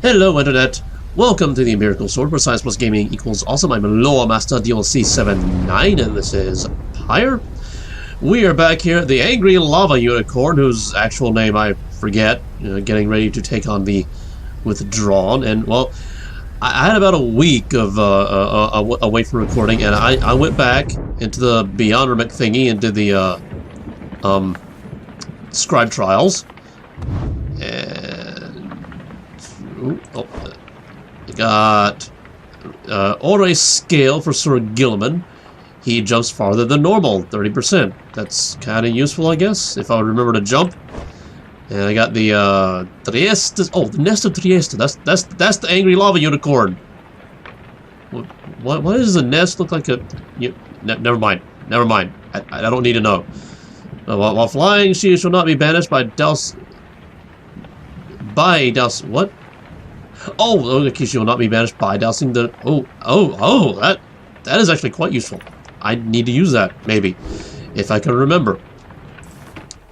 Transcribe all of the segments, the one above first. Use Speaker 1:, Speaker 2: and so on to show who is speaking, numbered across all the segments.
Speaker 1: Hello, Internet. Welcome to the Empirical Sword, where science plus gaming equals awesome. I'm Lore Master DLC79, and this is Pyre. We are back here at the Angry Lava Unicorn, whose actual name I forget, getting ready to take on the Withdrawn. And, well, I had about a week of away from recording, and I went back into the Beyond Remake thingy and did the Scribe Trials. Got Ore Scale for Sir Gilman. He jumps farther than normal, 30%. That's kind of useful, I guess, if I would remember to jump. And I got the Triesta. Oh, the Nest of Triesta. That's the Angry Lava Unicorn. What does the nest look like? Never mind. Never mind. I don't need to know. While flying, she shall not be banished by what? Oh, okay, she will not be banished by dousing the... that is actually quite useful. I need to use that, maybe, if I can remember.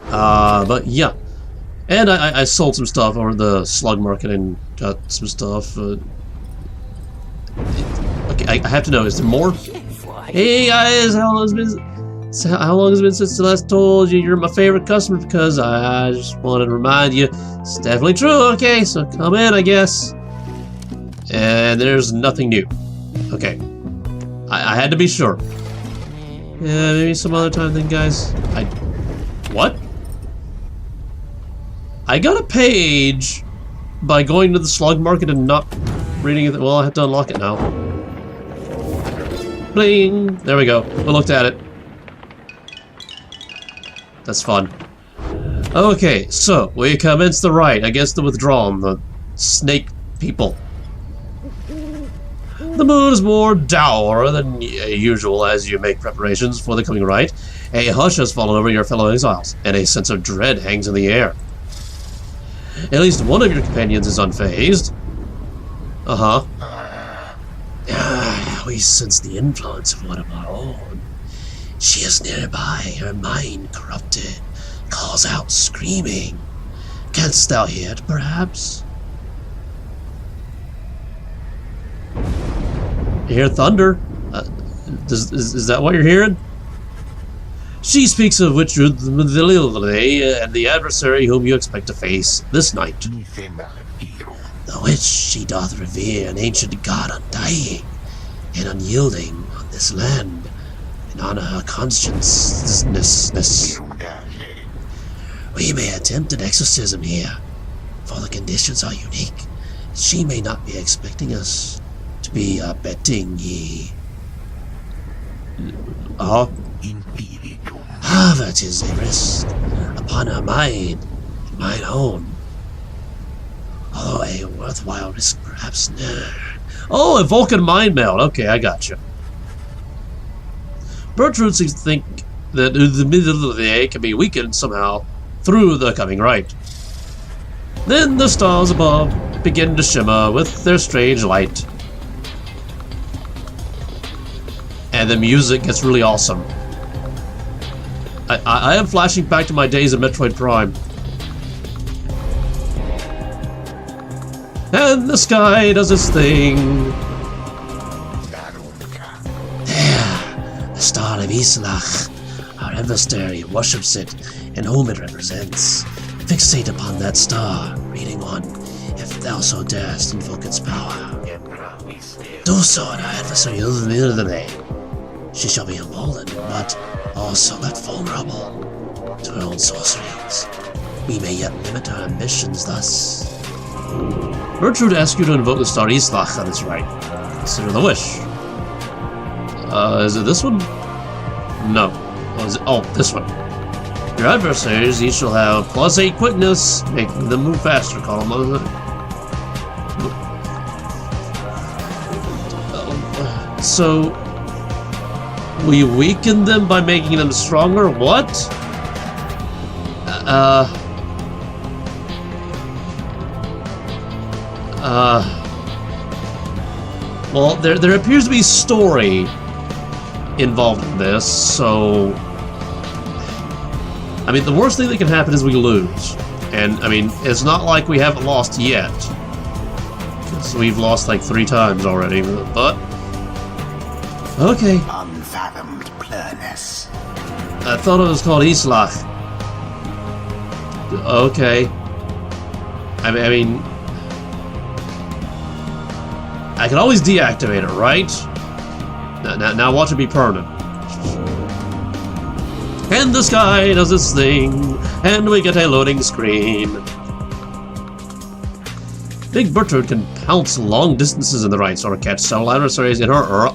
Speaker 1: But yeah. And I sold some stuff over the slug market and got some stuff. Okay, I have to know, is there more? Hey guys, how long has it been since I last told you you're my favorite customer? Because I just wanted to remind you, it's definitely true. Okay, so come in, I guess. And there's nothing new. Okay. I had to be sure. Yeah, maybe some other time then, guys. What? I got a page by going to the slug market and not reading it. Well, I have to unlock it now. Bling! There we go. We looked at it. That's fun. Okay, so we commence the rite against the Withdrawn, the snake people. The moon is more dour than usual as you make preparations for the coming rite. A hush has fallen over your fellow exiles, and a sense of dread hangs in the air. At least one of your companions is unfazed. We sense the influence of one of our own. She is nearby, her mind corrupted, calls out screaming. Canst thou hear it, perhaps? You hear thunder? Is that what you're hearing? She speaks of Udmidhe and the adversary whom you expect to face this night. The which she doth revere an ancient god undying and unyielding on this land, and honor her conscientiousness. We may attempt an exorcism here, for the conditions are unique. She may not be expecting us to be abetting ye. However, 'tis a risk upon her mind and mine own. Although a worthwhile risk, perhaps no. Oh, a Vulcan mind meld. Okay, I got you. Bertrude seems to think that the Udmidhe can be weakened somehow through the coming rite. Then the stars above begin to shimmer with their strange light. And the music gets really awesome. I am flashing back to my days of Metroid Prime. And the sky does its thing. There, the star of Islach, our adversary, worships it and whom it represents. Fixate upon that star, reading one, if thou so darest invoke its power. Do so in our adversary Udmidhe. She shall be emboldened, but also not vulnerable to her own sorceries. We may yet limit her ambitions thus. Bertrude asks you to invoke the star Islach on its right. Consider the wish. Is it this one? No. This one. Your adversaries each shall have +8 quickness, making them move faster. Call them So we weaken them by making them stronger? What? Well, there appears to be story involved in this, so... I mean, the worst thing that can happen is we lose. And, I mean, it's not like we haven't lost yet. So we've lost like 3 times already, but... Okay.
Speaker 2: Unfathomed plurness.
Speaker 1: I thought it was called Islach. Okay. I mean... I can always deactivate it, right? Now watch it be permanent. And the sky does its thing, and we get a loading screen. Big Bertrude can pounce long distances in the Rites or catch several adversaries in her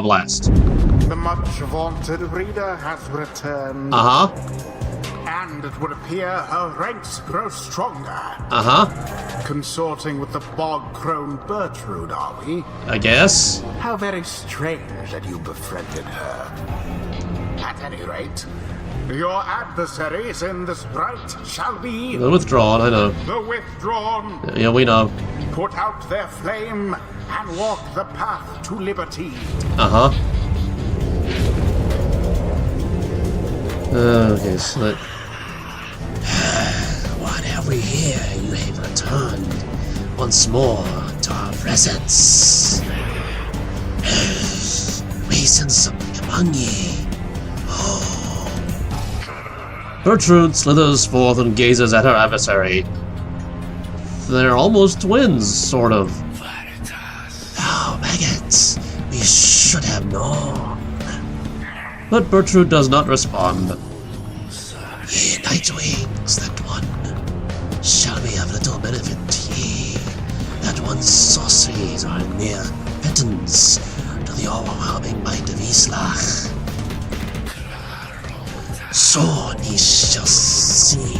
Speaker 1: blast.
Speaker 2: The much-vaunted reader has returned.
Speaker 1: Uh-huh.
Speaker 2: And it would appear her ranks grow stronger.
Speaker 1: Uh-huh.
Speaker 2: Consorting with the bog-crone Bertrude, are we?
Speaker 1: I guess.
Speaker 2: How very strange that you befriended her. At any rate, your adversaries in this rite shall be...
Speaker 1: The Withdrawn, I know.
Speaker 2: The Withdrawn.
Speaker 1: Yeah, we know.
Speaker 2: Put out their flame and walk the path to liberty.
Speaker 1: Uh-huh. Okay, so that... What have we here? You have returned once more to our presence. We sense something among ye. Oh. Bertrude slithers forth and gazes at her adversary. They're almost twins, sort of. Oh, maggots. We should have known. But Bertrude does not respond. Ye nightwings, that one shall be of little benefit to ye. That one's sorceries are mere pittance to the overwhelming might of Islach. So ye shall see.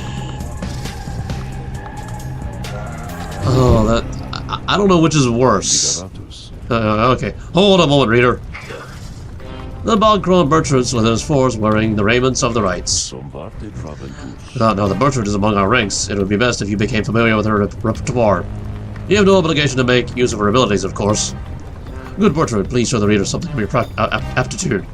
Speaker 1: Oh, that... I don't know which is worse. Okay, hold a moment, reader. The bog-crone Bertrude slithers forth wearing the raiments of the Rites. Without knowing that Bertrude is among our ranks, it would be best if you became familiar with her repertoire. You have no obligation to make use of her abilities, of course. Good Bertrude, please show the reader something of your aptitude.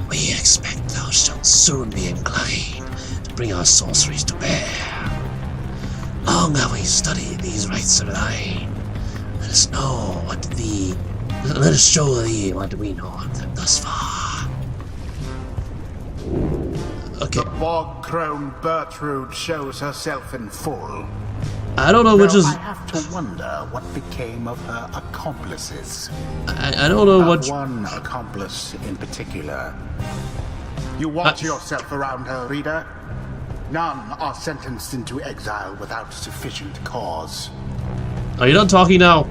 Speaker 1: We expect thou shalt soon be inclined to bring our sorceries to bear. Long have we studied these rites of thine. Let us know what thee... Let us show thee what we know of them thus far. Okay.
Speaker 2: The bog-crone Bertrude shows herself in full.
Speaker 1: I don't know which is...
Speaker 2: I have to wonder what became of her accomplices.
Speaker 1: I don't know what...
Speaker 2: One accomplice in particular. You watch yourself around her, reader. None are sentenced into exile without sufficient cause.
Speaker 1: Are you done talking now?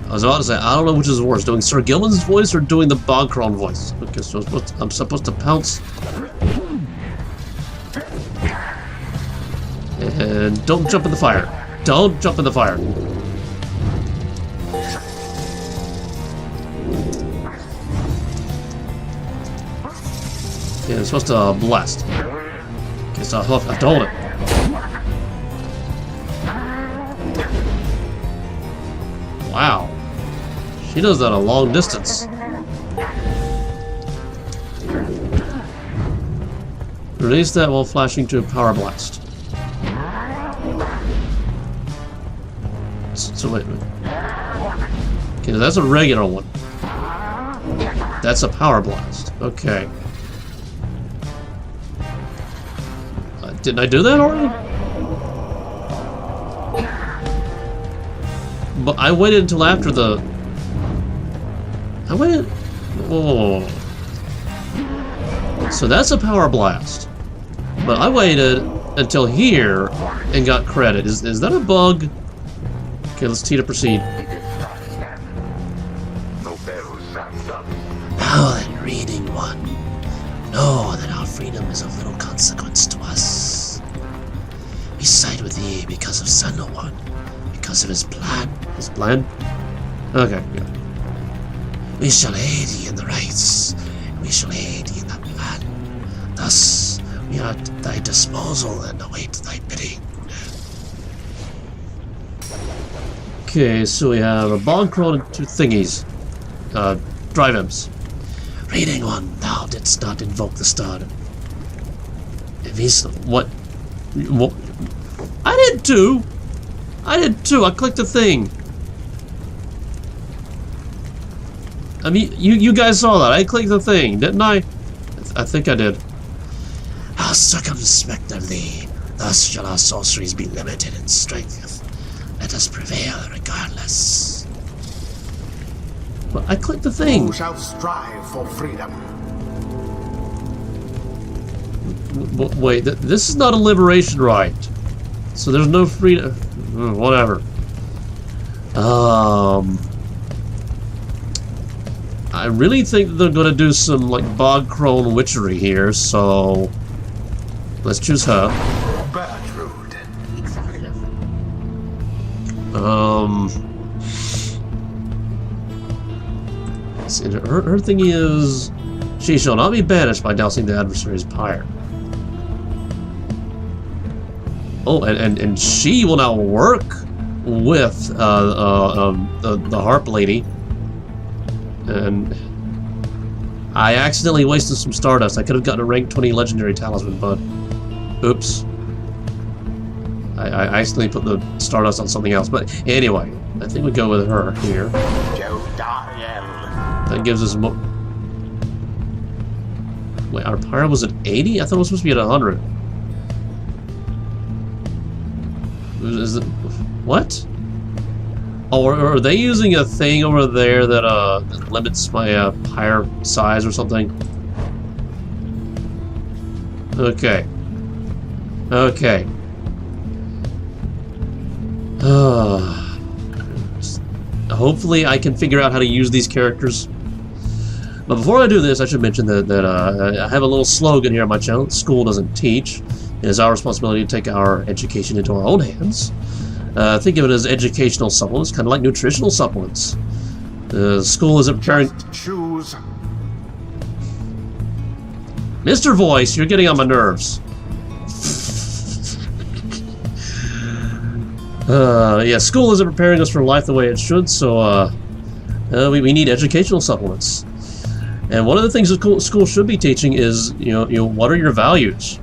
Speaker 1: I was about to say, I don't know which is worse, doing Sir Gilman's voice or doing the bog-crone voice. Okay, so I'm supposed to pounce. And don't jump in the fire. Don't jump in the fire. Yeah, I'm supposed to blast. Okay, so I have to hold it. Wow. She does that a long distance. Release that while flashing to a power blast. So wait a minute. Okay, that's a regular one. That's a power blast. Okay. Didn't I do that already? But I waited until after the... I waited... Whoa. So that's a power blast. But I waited until here and got credit. Is that a bug? Okay, let's T to proceed. Now then, reading one. Know that our freedom is of little consequence to us. We side with thee because of Sandalwood, because of his plan. His plan? Okay, yeah. We shall aid ye in the rites, and we shall aid ye in that plan. Thus, we are at thy disposal and await thy bidding. Okay, so we have a bog-crone and 2 thingies. Drive imps. Reading one, thou didst not invoke the star. What? I did too! I did too, I clicked the thing. I mean, you guys saw that. I clicked the thing, didn't I? I think I did.
Speaker 3: How circumspectly, thus shall our sorceries be limited in strength. Let us prevail regardless.
Speaker 1: But I clicked the thing.
Speaker 2: Who shall strive for freedom?
Speaker 1: Wait, this is not a liberation rite. So there's no freedom. Whatever. I really think that they're going to do some, like, bog crone witchery here, so let's choose her.
Speaker 2: Bertrude.
Speaker 1: Let's see, her thing is, she shall not be banished by dousing the adversary's pyre. Oh, and she will now work with the harp lady. And I accidentally wasted some Stardust. I could have gotten a rank 20 legendary talisman, but oops. I accidentally put the Stardust on something else. But anyway, I think we go with her here. That gives us more. Wait, our Pyre was at 80? I thought it was supposed to be at 100. Is it what? Oh, are they using a thing over there that that limits my pyre size or something? Okay. Okay. Hopefully I can figure out how to use these characters. But before I do this, I should mention that I have a little slogan here on my channel. School doesn't teach. It is our responsibility to take our education into our own hands. Think of it as educational supplements, kind of like nutritional supplements. School isn't preparing.
Speaker 2: Just choose.
Speaker 1: Mr. Voice, you're getting on my nerves. Yeah, school isn't preparing us for life the way it should, so we need educational supplements. And one of the things that school should be teaching is, you know, what are your values?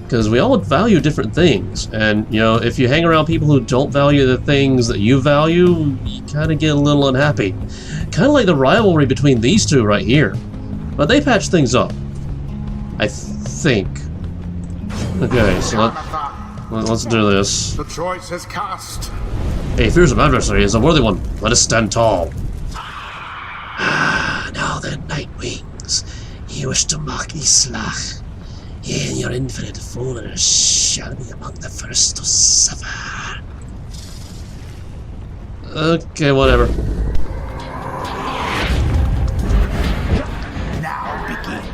Speaker 1: Because we all value different things, and if you hang around people who don't value the things that you value, you kind of get a little unhappy. Kind of like the rivalry between these two right here. But they patched things up, I think. Okay, so let's do this.
Speaker 2: The choice is cast.
Speaker 1: A fearsome adversary is a worthy one. Let us stand tall.
Speaker 3: Now then, Night Wings, you wish to mock Islach. Ye and your infinite followers shall be among the first to suffer.
Speaker 1: Okay, whatever.
Speaker 2: Now begin.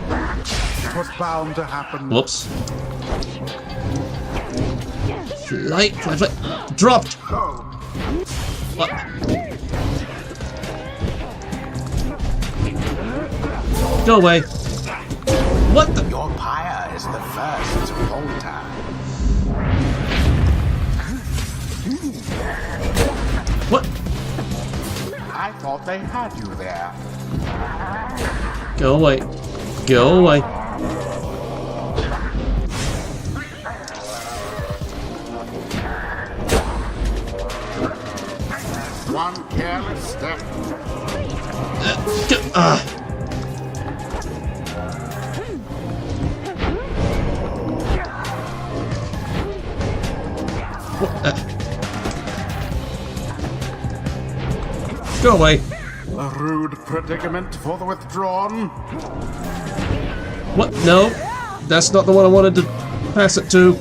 Speaker 2: It was bound to happen.
Speaker 1: Whoops. Light, dropped. What? Go away. What the?
Speaker 2: Your pyre is the first to falter.
Speaker 1: What?
Speaker 2: I thought they had you there.
Speaker 1: Go away. Go away.
Speaker 2: One careless step.
Speaker 1: Go away.
Speaker 2: A rude predicament for the Withdrawn.
Speaker 1: What? No. That's not the one I wanted to pass it to.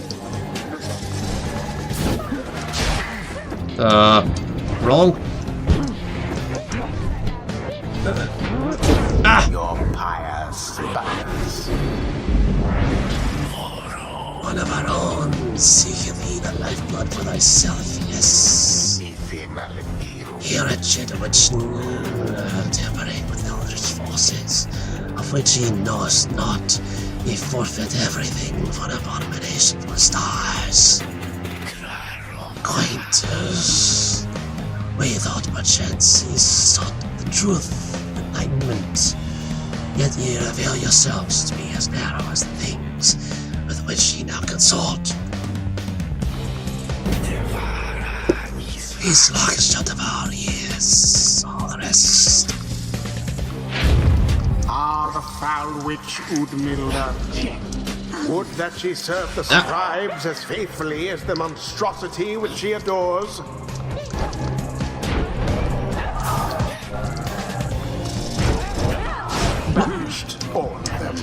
Speaker 1: Wrong.
Speaker 2: Your pyre sputters.
Speaker 3: One of our own, seek thee the lifeblood for thyself, yes. Here at Jedi, which tampering with eldritch forces, of which ye knowest not, ye forfeit everything for abomination for stars. Quainters, we thought perchance ye sought the truth, enlightenment, yet ye reveal yourselves to be as narrow as the things with which ye now consort.
Speaker 1: Islach shall devour, yes. All the rest.
Speaker 2: The foul witch Udmidhe. Would that she served the scribes as faithfully as the monstrosity which she adores. Banished all of them.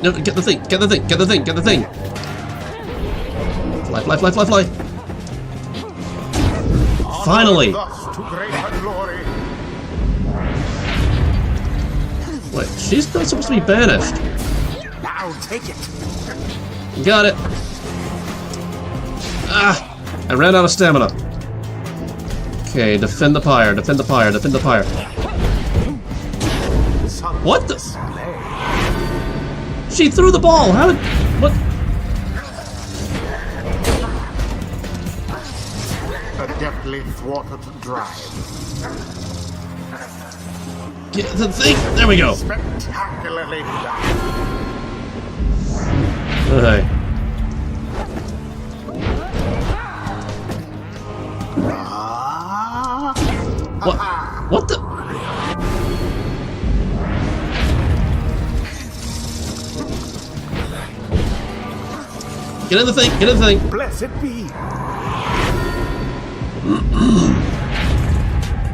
Speaker 1: No, get the thing, get the thing, get the thing, get the thing. Fly, fly, fly, fly, fly. Finally!
Speaker 2: Thus to greater glory.
Speaker 1: Wait, she's not supposed to be banished.
Speaker 2: Now take it.
Speaker 1: Got it. Ah! I ran out of stamina. Okay, defend the pyre, defend the pyre, defend the pyre. What the? She threw the ball! How did... What?
Speaker 2: A deftly thwarted drive.
Speaker 1: Get the thing! There we go!
Speaker 2: Spectacularly done.
Speaker 1: Alright. What the? Get in the thing! Get in the thing!
Speaker 2: Blessed be.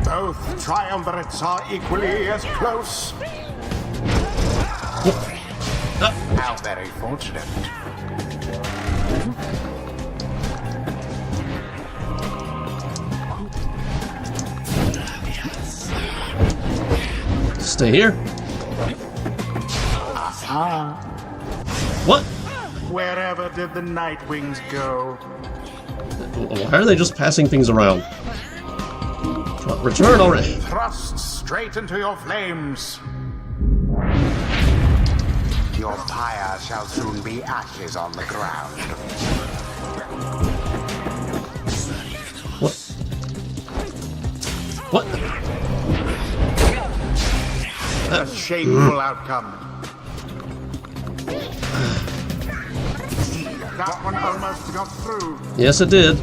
Speaker 2: Both triumvirates are equally as close. How very fortunate.
Speaker 1: Stay here. What?
Speaker 2: Wherever did the night wings go?
Speaker 1: Why are they just passing things around? Return already.
Speaker 2: Thrust straight into your flames. Your pyre shall soon be ashes on the ground.
Speaker 1: What? What?
Speaker 2: A shameful outcome. That one almost got through.
Speaker 1: Yes, it did.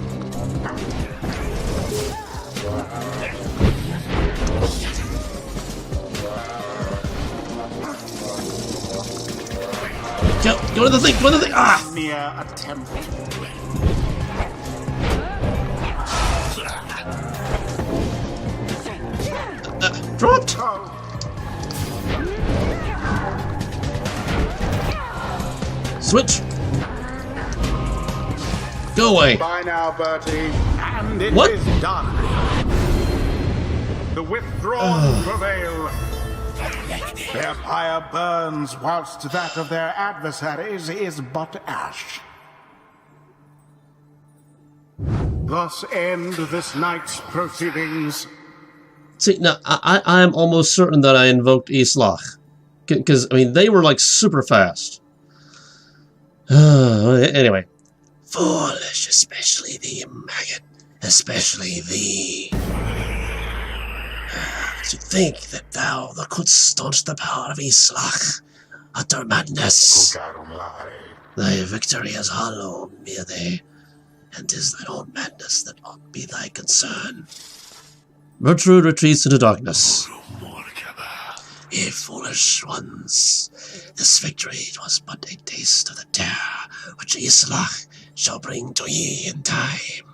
Speaker 1: Go to the thing! Go to the thing! Ah!
Speaker 2: Mere attempt.
Speaker 1: Dropped!
Speaker 2: Oh.
Speaker 1: Switch! Go away!
Speaker 2: Bye now, Bertie. And it
Speaker 1: What?
Speaker 2: is done. The withdrawn prevail. Their pyre burns, whilst that of their adversaries is but ash. Thus end this night's proceedings.
Speaker 1: See, now, I am almost certain that I invoked Islach. Because, I mean, they were, like, super fast. Anyway.
Speaker 3: Foolish, especially thee, maggot. Especially thee. To think that thou couldst staunch the power of Islach, utter madness. Thy victory is hollow, Udmidhe, and 'tis thine own madness that ought be thy concern.
Speaker 1: Bertrude retreats into darkness.
Speaker 3: Ye foolish ones, this victory was but a taste of the terror which Islach shall bring to ye in time.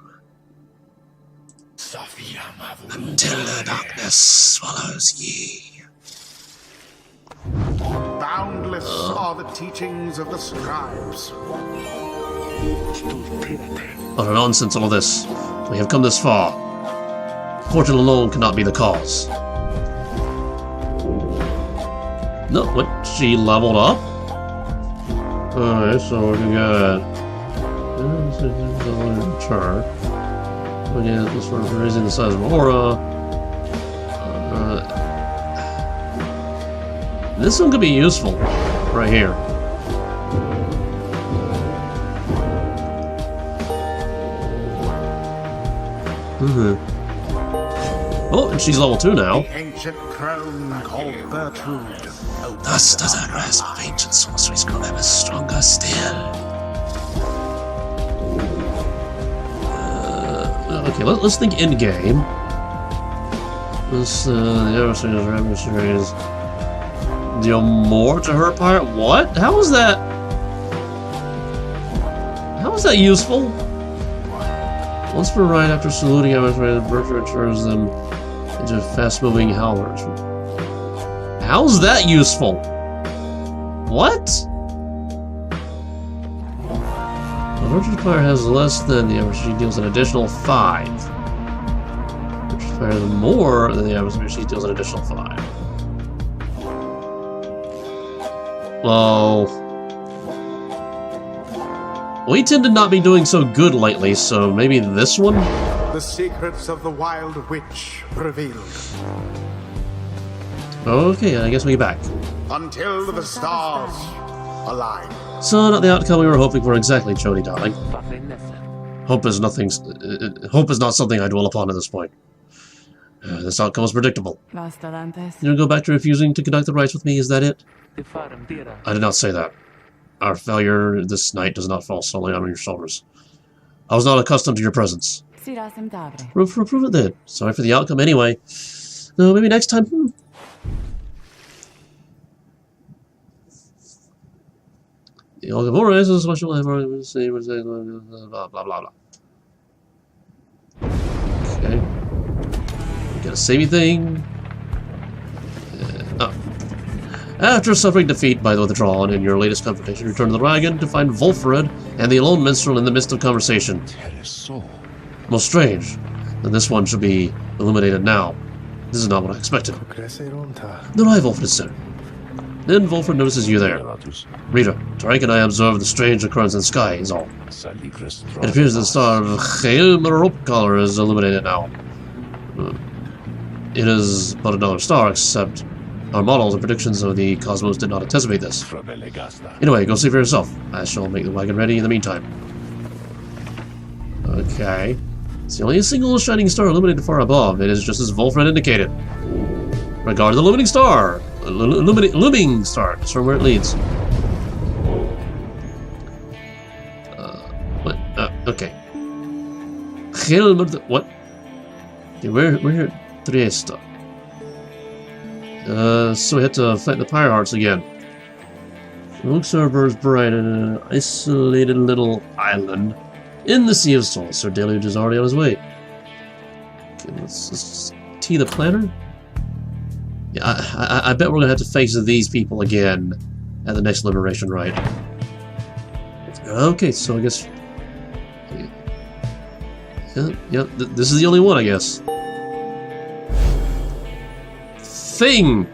Speaker 3: Until the darkness swallows ye.
Speaker 2: Boundless are the teachings of the scribes.
Speaker 1: Utter nonsense, all this. We have come this far. Fortune alone cannot be the cause. No, what? She leveled up? Alright, so we got... Return. Again, this for raising the size of aura. This one could be useful. Right here. Oh, and she's level 2 now.
Speaker 2: The ancient crone called Bertrude.
Speaker 3: Thus does our grasp of ancient sorceries grow ever stronger still.
Speaker 1: Okay, let's think in game. This the adversaries deal more to her part. What? How is that? How is that useful? Once per ride after saluting adversaries, Bertrude turns them into fast-moving howlers. How's that useful? What? The Bertrude Pyre has less than the average. She deals an additional 5. Bertrude Pyre has more than the average. She deals an additional 5. Well, we tend to not be doing so good lately, so maybe this one?
Speaker 2: The secrets of the Wild Witch revealed.
Speaker 1: Okay, I guess we get back.
Speaker 2: Until the stars align.
Speaker 1: So, not the outcome we were hoping for exactly, Jodi, darling. Hope is nothing. Hope is not something I dwell upon at this point. This outcome was predictable. You don't go back to refusing to conduct the rites with me, is that it? I did not say that. Our failure this night does not fall solely on your shoulders. I was not accustomed to your presence. Prove it then. Sorry for the outcome anyway. No, maybe next time. The Algavores is what you'll have blah blah blah blah. Okay. We got a savey thing. Oh. After suffering defeat by the Withdrawn in your latest confrontation, return to the wagon to find Volfred and the lone minstrel in the midst of conversation. Most strange that this one should be illuminated now. This is not what I expected. The right, Volfred, sir. Then Volfred notices you there. Rita, Tarik and I observe the strange occurrence in the sky, is all. It appears that the star of Chael rope collar is illuminated now. It is but another star, except our models and predictions of the cosmos did not anticipate this. Anyway, go see for yourself. I shall make the wagon ready in the meantime. Okay. It's the only single shining star illuminated far above. It is just as Volfred indicated. Regard the illuminating star. Looming star. That's from where it leads. What? Okay. What? Okay, we're at Triesta. So we had to fight the Pyre Hearts again. The Luke server is bright in an isolated little island in the Sea of Souls. Sir Deluge is already on his way. Okay, let's tee the planner. Yeah, I bet we're gonna have to face these people again at the next liberation rite. Okay, so I guess. Yeah, this is the only one, I guess. Thing!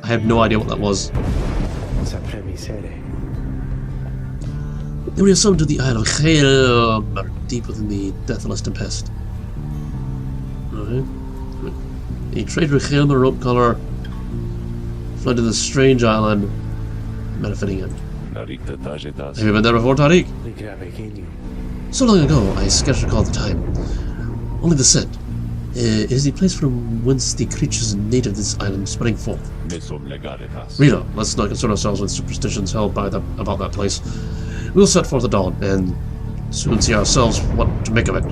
Speaker 1: I have no idea what that was. Then we are summoned to the Isle of Chael, deep within the deathless tempest. Alright. The traitor Chael rope collar fled to this strange island, benefiting him. Have you been there before, Tarik? So long ago, I scarce recall the time. Only the scent. It is the place from whence the creatures native to this island spring forth. Rita, let's not concern ourselves with superstitions held by about that place. We'll set forth at dawn, and soon see ourselves what to make of it.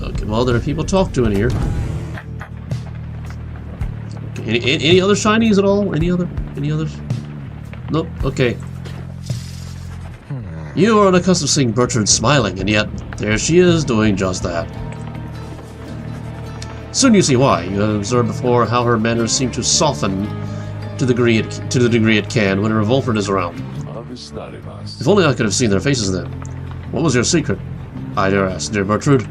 Speaker 1: Okay, well, there are people to talk to in here. Okay, any other shinies at all? Any others? Nope, okay. You are unaccustomed to seeing Bertrude smiling, and yet there she is doing just that. Soon you see why. You have observed before how her manners seem to soften to the degree it can when her Volfred is around. If only I could have seen their faces then. What was your secret? I dare ask, dear Bertrude.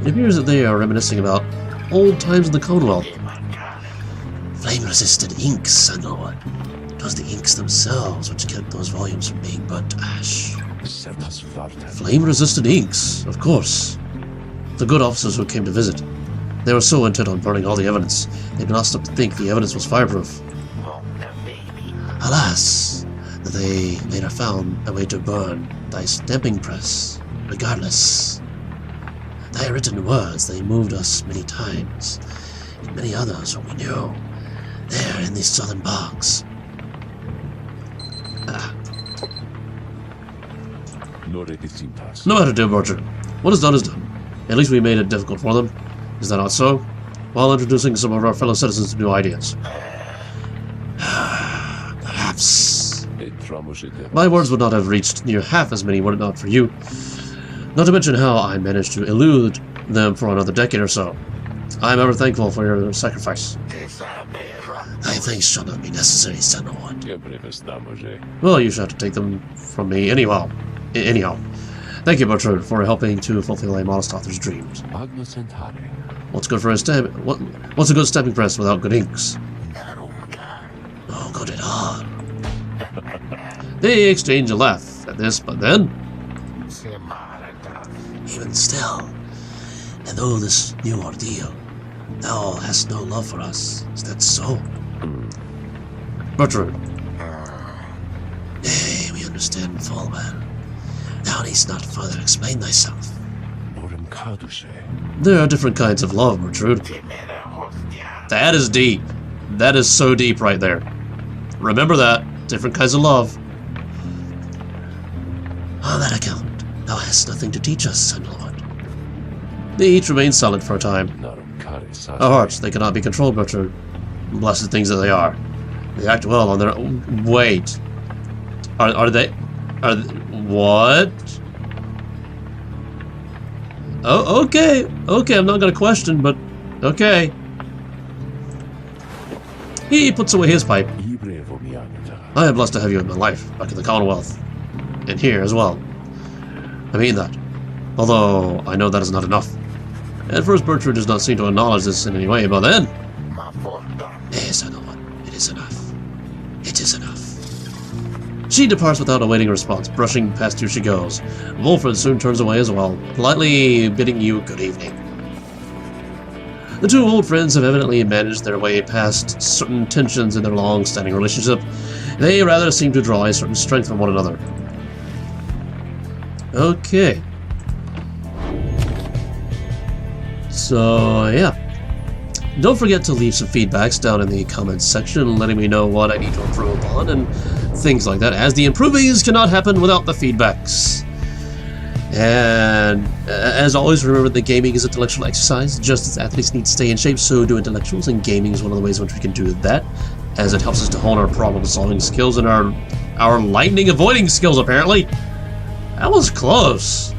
Speaker 1: It appears that they are reminiscing about old times in the Commonwealth.
Speaker 3: Flame-resistant inks, Sandalwood. It was the inks themselves which kept those volumes from being burnt to ash.
Speaker 1: Flame-resistant inks, of course. The good officers who came to visit. They were so intent on burning all the evidence, they did not stop to think the evidence was fireproof.
Speaker 3: Alas, that they later found a way to burn thy stamping press, regardless. Thy written words, they moved us many times, and many others whom we knew, there in these southern bogs.
Speaker 1: No matter, dear Bertrude. What is done is done. At least we made it difficult for them. Is that not so? While introducing some of our fellow citizens to new ideas. Perhaps. My words would not have reached near half as many were it not for you. Not to mention how I managed to elude them for another decade or so. I am ever thankful for your sacrifice.
Speaker 3: Thy thanks shall not be necessary, son of one.
Speaker 1: Well, you shall have to take them from me anyhow. Thank you, Bertrude, for helping to fulfill a modest author's dreams. What's good for a what's a good stepping press without good inks?
Speaker 3: Oh, good at all.
Speaker 1: They exchange a laugh at this, but then...
Speaker 3: Even still, and though this new ordeal, thou hast no love for us. Is that so?
Speaker 1: Bertrude.
Speaker 3: Nay, we understand full, man. Thou needst not further explain thyself.
Speaker 1: There are different kinds of love, Bertrude. That is deep. That is so deep right there. Remember that. Different kinds of love.
Speaker 3: On that account, thou hast nothing to teach us, son Lord.
Speaker 1: They each remain silent for a time. Our hearts, they cannot be controlled, Bertrude. Blessed things that they are. They act well on their own. Wait. Are they... What? Oh, okay. Okay, I'm not gonna question, but... Okay. He puts away his pipe. I am blessed to have you in my life, back in the Commonwealth. And here as well. I mean that. Although, I know that is not enough. At first, Bertrude does not seem to acknowledge this in any way, but then...
Speaker 3: Nay, son of one, it is enough. It is enough.
Speaker 1: She departs without awaiting a response, brushing past you she goes. Wolfred soon turns away as well, politely bidding you good evening. The two old friends have evidently managed their way past certain tensions in their long-standing relationship. They rather seem to draw a certain strength from one another. Okay. So, yeah. Don't forget to leave some feedbacks down in the comments section, letting me know what I need to improve upon and things like that, as the improvings cannot happen without the feedbacks. And as always, remember that gaming is intellectual exercise. Just as athletes need to stay in shape, so do intellectuals, and gaming is one of the ways in which we can do that, as it helps us to hone our problem-solving skills and our lightning-avoiding skills, apparently. That was close.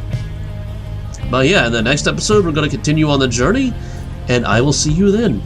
Speaker 1: But yeah, in the next episode, we're going to continue on the journey, and I will see you then.